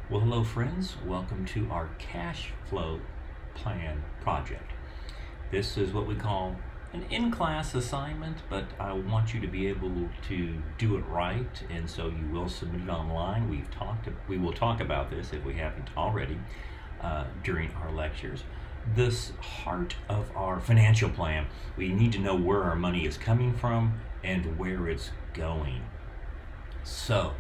Well, hello friends. Welcome to our cash flow plan project. This is what we call an in-class assignment, but I want you to be able to do it right, and so you will submit it online. We will talk about this if we haven't already during our lectures. This heart of our financial plan, we need to know where our money is coming from and where it's going. So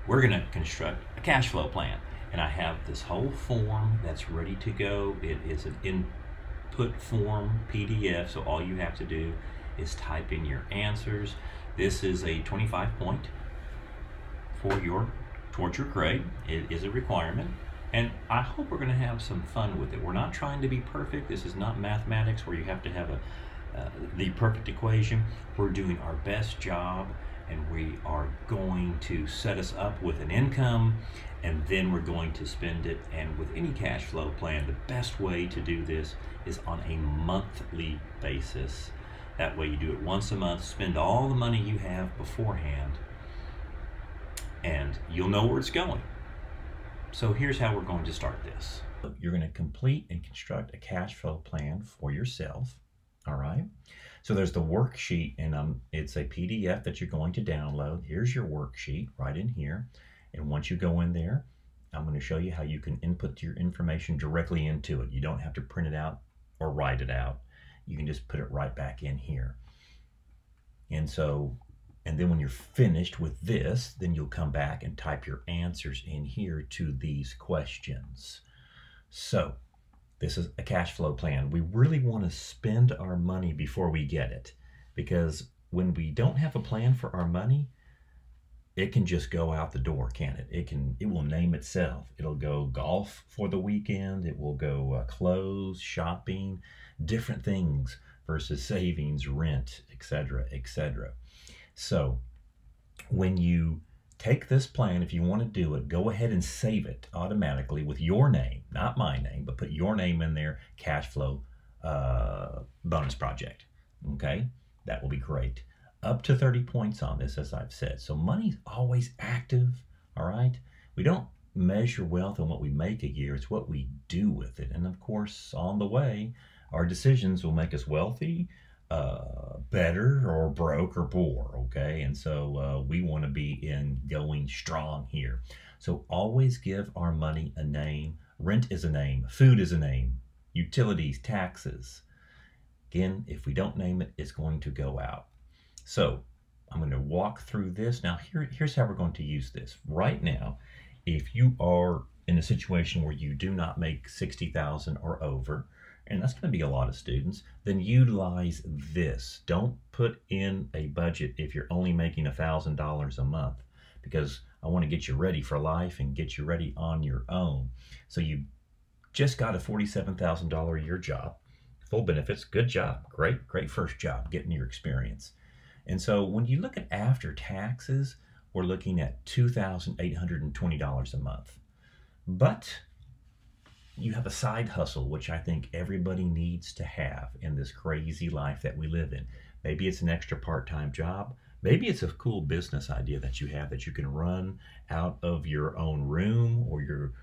we're going to construct a cash flow plan. And I have this whole form that's ready to go. It is an input form PDF, so all you have to do is type in your answers. This is a 25 point towards your grade. It is a requirement. And I hope we're going to have some fun with it. We're not trying to be perfect. This is not mathematics where you have to have the perfect equation. We're doing our best job, and we are going to set us up with an income, and then we're going to spend it. And with any cash flow plan, the best way to do this is on a monthly basis. That way you do it once a month, spend all the money you have beforehand, and you'll know where it's going. So here's how we're going to start this. You're going to complete and construct a cash flow plan for yourself. All right. So there's the worksheet, and it's a PDF that you're going to download. Here's your worksheet right in here. And once you go in there, I'm going to show you how you can input your information directly into it. You don't have to print it out or write it out. You can just put it right back in here. And then when you're finished with this, then you'll come back and type your answers in here to these questions. So this is a cash flow plan. We really want to spend our money before we get it, because when we don't have a plan for our money, it can just go out the door, can't it? It will name itself. It'll go golf for the weekend. It will go clothes, shopping, different things versus savings, rent, etc., etc. So when you take this plan, if you want to do it, go ahead and save it automatically with your name, not my name, but put your name in there, cash flow bonus project. Okay, that will be great. Up to 30 points on this, as I've said. So money's always active, all right? We don't measure wealth on what we make a year, it's what we do with it. And of course, on the way, our decisions will make us wealthy, better, or broke, or poor, okay? And so we want to be in going strong here. So always give our money a name. Rent is a name, food is a name, utilities, taxes. Again, if we don't name it, it's going to go out. So I'm going to walk through this. Now here's how we're going to use this. Right now, if you are in a situation where you do not make 60,000 or over, and that's going to be a lot of students, then utilize this. Don't put in a budget if you're only making $1,000 a month, because I want to get you ready for life and get you ready on your own. So you just got a $47,000 a year job, full benefits, good job, great first job, getting your experience. And so when you look at after taxes, we're looking at $2,820 a month. But you have a side hustle, which I think everybody needs to have in this crazy life that we live in. Maybe it's an extra part-time job. Maybe it's a cool business idea that you have that you can run out of your own room or your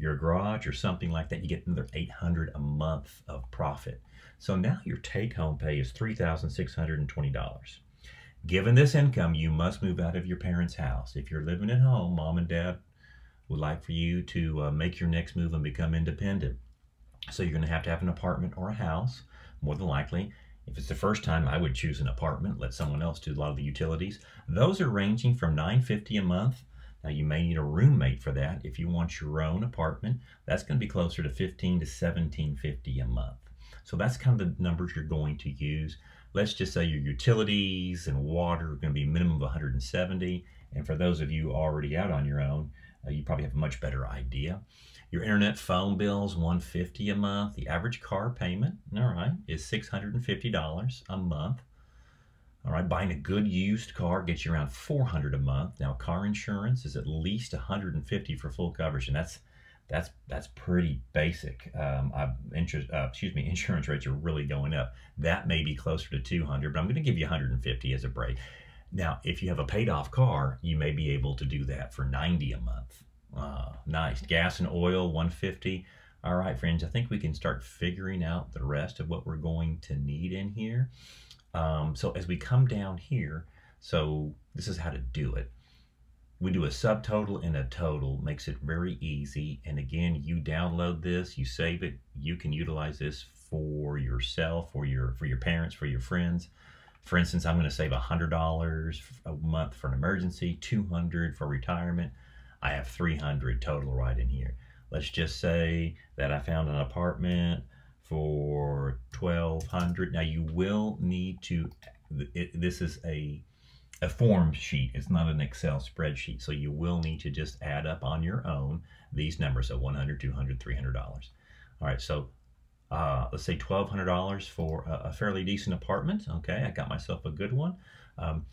garage or something like that. You get another $800 a month of profit. So now your take-home pay is $3,620. Given this income, you must move out of your parents' house. If you're living at home, mom and dad would like for you to make your next move and become independent. So you're going to have an apartment or a house, more than likely. If it's the first time, I would choose an apartment, let someone else do a lot of the utilities. Those are ranging from $950 a month. Now you may need a roommate for that. If you want your own apartment, that's going to be closer to $15 to $1750 a month. So that's kind of the numbers you're going to use. Let's just say your utilities and water are going to be a minimum of $170. And for those of you already out on your own, you probably have a much better idea. Your internet phone bill is $150 a month. The average car payment, all right, is $650 a month. All right, buying a good used car gets you around $400 a month. Now, car insurance is at least $150 for full coverage, and that's pretty basic. Insurance rates are really going up. That may be closer to $200, but I'm going to give you $150 as a break. Now, if you have a paid-off car, you may be able to do that for $90 a month. Nice. Gas and oil, 150. All right, friends, I think we can start figuring out the rest of what we're going to need in here. So as we come down here, so this is how to do it. We do a subtotal and a total, makes it very easy. And again, you download this, you save it, you can utilize this for yourself, for your parents, for your friends. For instance, I'm going to save $100 a month for an emergency, $200 for retirement. I have $300 total right in here. Let's just say that I found an apartment for $1,200. Now you will need to, this is a form sheet. It's not an Excel spreadsheet. So you will need to just add up on your own these numbers. So $100, $200, $300. All right, so let's say $1,200 for a fairly decent apartment. Okay, I got myself a good one.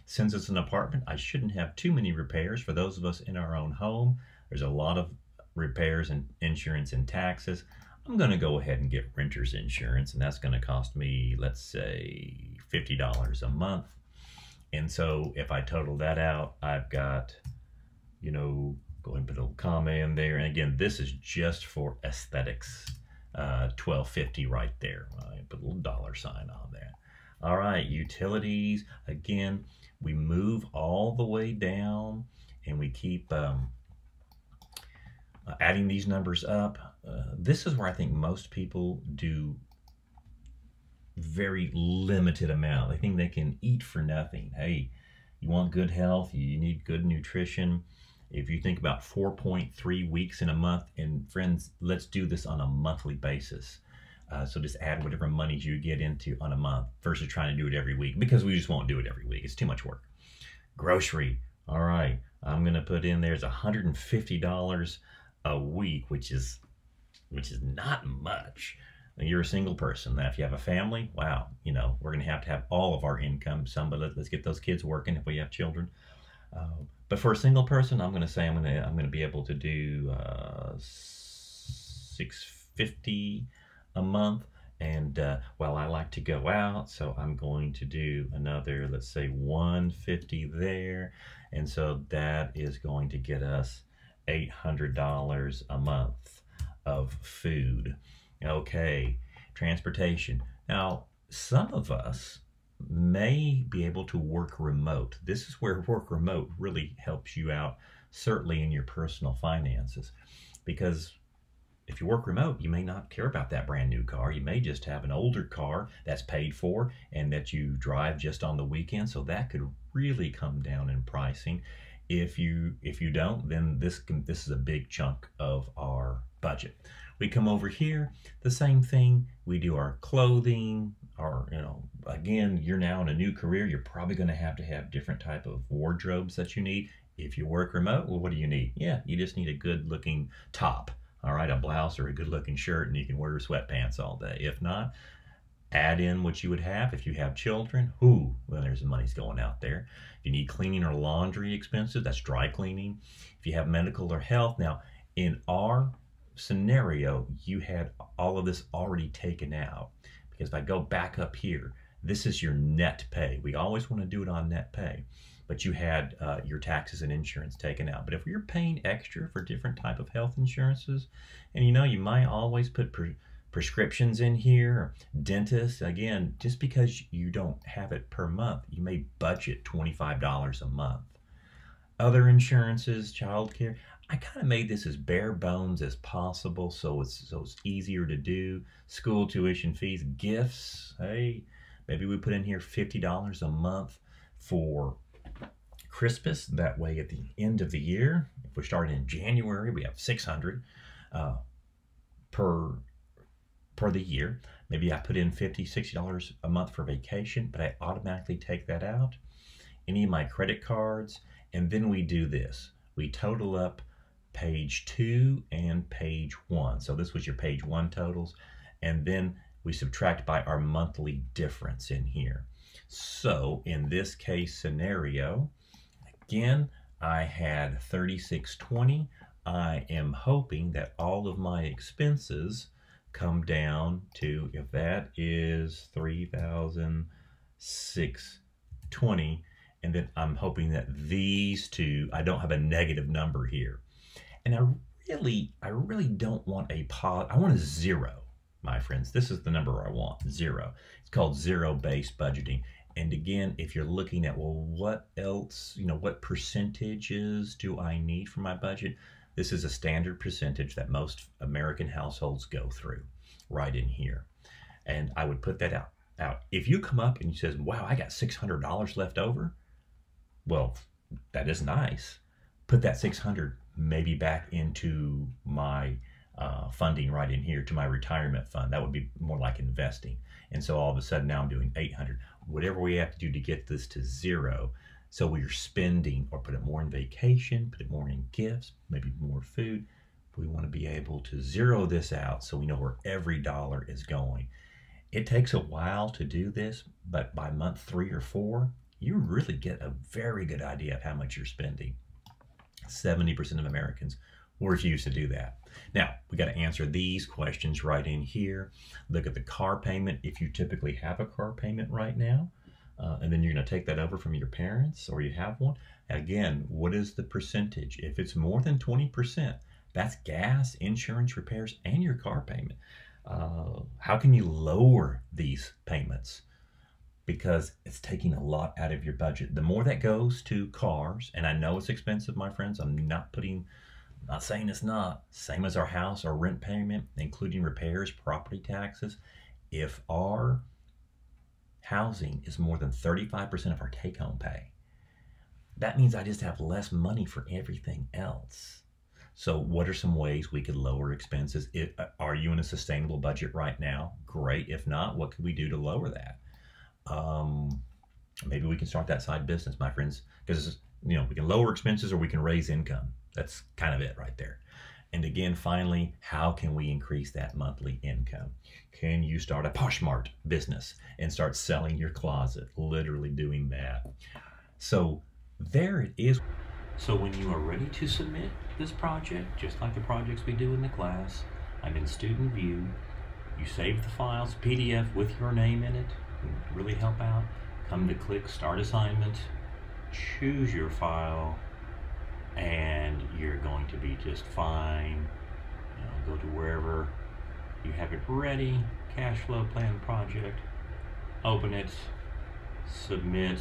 Since it's an apartment, I shouldn't have too many repairs. For those of us in our own home, there's a lot of repairs and insurance and taxes. I'm going to go ahead and get renter's insurance, and that's going to cost me, let's say, $50 a month. And so if I total that out, I've got, you know, go ahead and put a little comma in there. And again, this is just for aesthetics. $1,250 right there. I put a little dollar sign on there. All right, utilities. Again, we move all the way down and we keep adding these numbers up. This is where I think most people do very limited amount. They think they can eat for nothing. Hey, you want good health, you need good nutrition. If you think about 4.3 weeks in a month, and friends, let's do this on a monthly basis. So just add whatever monies you get into on a month versus trying to do it every week, because we just won't do it every week. It's too much work. Grocery. All right, I'm going to put in there's $150 a week, which is not much. You're a single person. Now, if you have a family, wow, you know, we're going to have all of our income. But let's get those kids working if we have children. But for a single person, I'm going to say I'm going to be able to do $650 a month. And well, I like to go out, so I'm going to do another, let's say, $150 there. And so that is going to get us $800 a month of food. Okay, transportation. Now, some of us may be able to work remote. This is where work remote really helps you out, certainly in your personal finances, because if you work remote, you may not care about that brand new car. You may just have an older car that's paid for and that you drive just on the weekend. So that could really come down in pricing. If you don't, then this is a big chunk of our budget. We come over here, the same thing. We do our clothing, our, you know, again, you're now in a new career. You're probably going to have different type of wardrobes that you need. If you work remote, well, what do you need? Yeah, you just need a good looking top. All right, a blouse or a good looking shirt, and you can wear sweatpants all day. If not, add in what you would have if you have children. Well, there's the money's going out there. If you need cleaning or laundry expenses, that's dry cleaning. If you have medical or health. Now, in our scenario, you had all of this already taken out, because if I go back up here, this is your net pay. We always want to do it on net pay, but you had your taxes and insurance taken out. But if you're paying extra for different type of health insurances, and you know, you might always put prescriptions in here, or dentists, again, just because you don't have it per month, you may budget $25 a month. Other insurances, childcare, I kind of made this as bare bones as possible, so it's easier to do. School tuition fees, gifts. Hey, maybe we put in here $50 a month for Christmas. That way, at the end of the year, if we start in January, we have $600 per the year. Maybe I put in $50, $60 a month for vacation, but I automatically take that out. Any of my credit cards, and then we do this. We total up page 2 and page 1. So this was your page 1 totals, and then we subtract by our monthly difference in here. So in this case scenario, again, I had $36.20. I am hoping that all of my expenses come down to, if that is $3,620, and then I'm hoping that these two, I don't have a negative number here. And I really don't want I want a zero, my friends. This is the number I want, zero. It's called zero-based budgeting. And again, if you're looking at, well, what else, what percentages do I need for my budget? This is a standard percentage that most American households go through right in here. And I would put that out. If you come up and you says, wow, I got $600 left over, well, that is nice. Put that 600 maybe back into my funding right in here to my retirement fund. That would be more like investing. And so all of a sudden now I'm doing 800. Whatever we have to do to get this to zero, so we're spending, or put it more in vacation, put it more in gifts, maybe more food. We want to be able to zero this out so we know where every dollar is going. It takes a while to do this, but by month 3 or 4, you really get a very good idea of how much you're spending. 70% of Americans will refuse to do that. Now, we got to answer these questions right in here. Look at the car payment, if you typically have a car payment right now, and then you're going to take that over from your parents, or you have one. Again, what is the percentage? If it's more than 20%, that's gas, insurance, repairs, and your car payment. How can you lower these payments? Because it's taking a lot out of your budget. The more that goes to cars, and I know it's expensive, my friends. I'm not saying it's not. Same as our house, our rent payment, including repairs, property taxes. If our housing is more than 35% of our take-home pay, that means I just have less money for everything else. So what are some ways we could lower expenses? Are you in a sustainable budget right now? Great. If not, what could we do to lower that? Maybe we can start that side business, my friends, because we can lower expenses or we can raise income. That's kind of it right there. And again, finally, how can we increase that monthly income? Can you start a Poshmark business and start selling your closet? Literally doing that. So there it is. So when you are ready to submit this project, just like the projects we do in the class, I'm in student view. You save the files, PDF with your name in it. Really help out. Come to click Start Assignment, choose your file, and you're going to be just fine. Go to wherever you have it ready, cash flow plan project, open it, submit,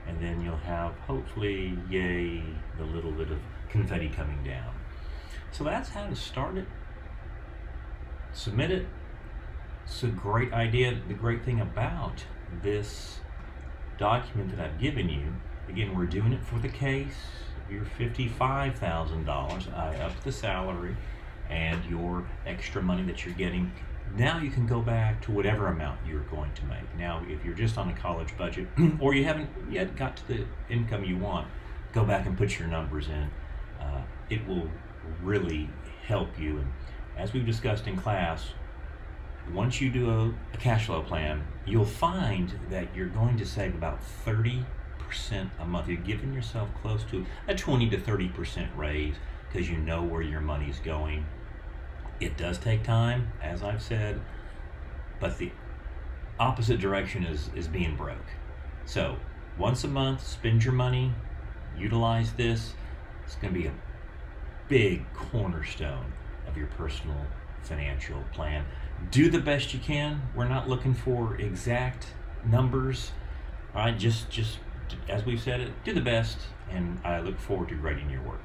and then you'll have, hopefully, yay, the little bit of confetti coming down. So that's how to start it, submit it. It's a great idea. The great thing about this document that I've given you, again, we're doing it for the case. Your $55,000, I upped the salary, and your extra money that you're getting. Now you can go back to whatever amount you're going to make. Now, if you're just on a college budget, or you haven't yet got to the income you want, go back and put your numbers in. It will really help you. And as we've discussed in class, once you do a cash flow plan, you'll find that you're going to save about 30% a month. You're giving yourself close to a 20 to 30% raise because you know where your money's going. It does take time, as I've said, but the opposite direction is being broke. So once a month, spend your money, utilize this. It's going to be a big cornerstone of your personal financial plan. Do the best you can. We're not looking for exact numbers. All right, just as we've said it, do the best, and I look forward to grading your work.